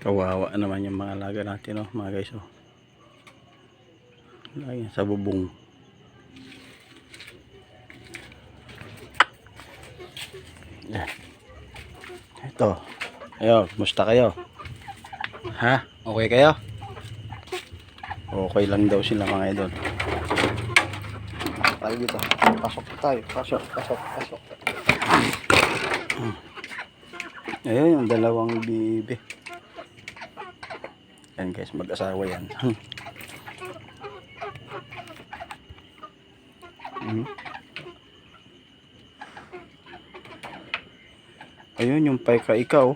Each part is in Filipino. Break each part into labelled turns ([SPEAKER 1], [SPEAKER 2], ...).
[SPEAKER 1] Kawawa naman yung mga alaga natin, oh, mga guys, oh. Lagi sa bubong. Yan. Ito. Ayo, kumusta kayo? Ha? Okay kayo? Okay lang daw sila, mga idol. Tayo dito. Pasok tayo. Pasok. Ayun yung dalawang bibi. Yan guys, mag-asawa yan. Ayun yung paika ikaw.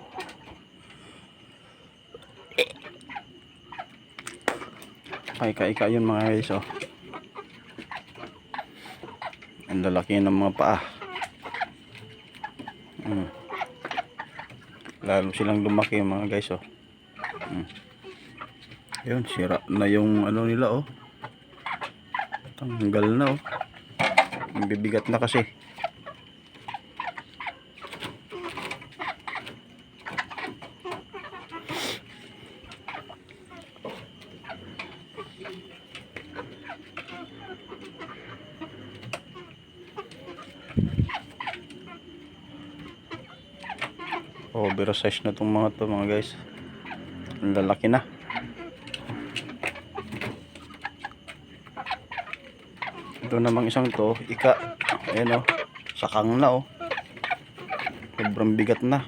[SPEAKER 1] Paika yun, mga guys, oh. Ang lalaki ng mga paa. Lalo silang lumaki, mga guys, oh. Ayun, sira na yung ano nila, oh. Tanggal na, oh. Bibigat na kasi. Oversize na itong mga to, mga guys. Ang lalaki na. Ito namang isang to, ayan, oh, sakang na, oh. Sobrang bigat na.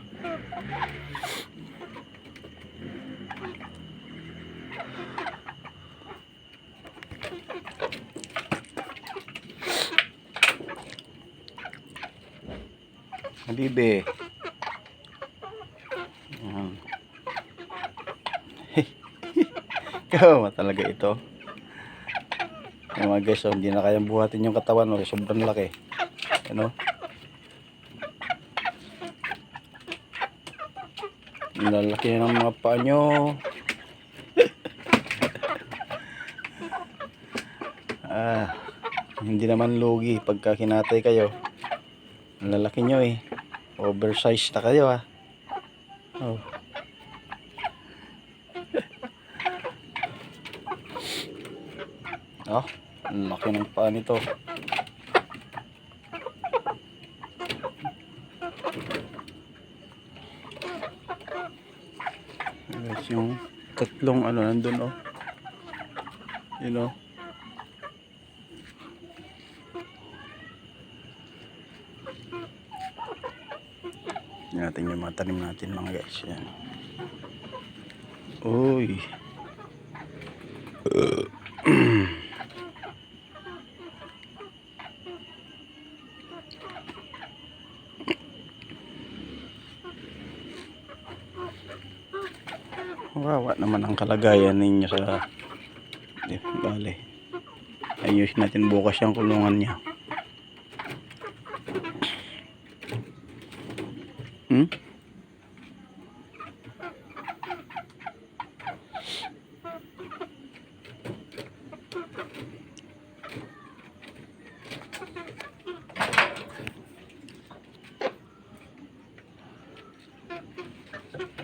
[SPEAKER 1] Habibi. Kawa talaga ito. Yung mga guys, oh, hindi na kayang buhatin yung katawan, oh, sobrang laki. Ano? Lalaki ng mga paa nyo. Hindi naman lugi pagka kinatay kayo. Ang lalaki nyo, eh. Oversize na kayo, ah. Oh. Oh, ang laki ng paa nito. Guys, yung tatlong ano nandun, oh. You know. Yan natin yung mga tanim natin, mga guys. Yan. Uy. Wawa naman ang kalagayan ninyo sa bale. Ayusin natin bukas yung kulungan niya.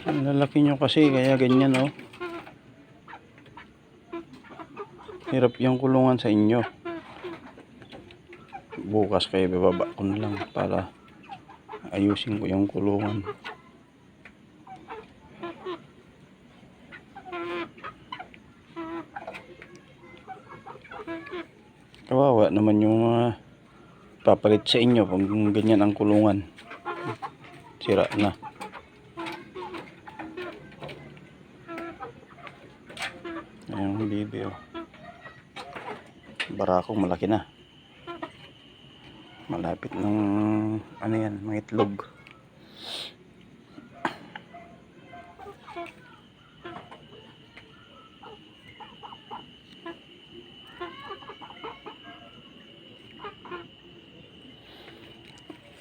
[SPEAKER 1] Ang lalaki nyo kasi, kaya ganyan, oh. Hirap yung kulungan sa inyo. Bukas kayo bababa ko na lang para ayusin ko yung kulungan. Kawawa naman yung papalit sa inyo kung ganyan ang kulungan. Sira na. Ayun, bibi, oh. Barakong malaki na. Malapit ng ano yan, mga itlog.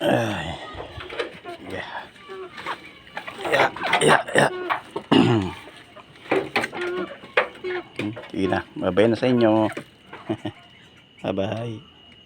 [SPEAKER 1] Ay. Yeah. Sige na, babay na sa inyo. Bye bye.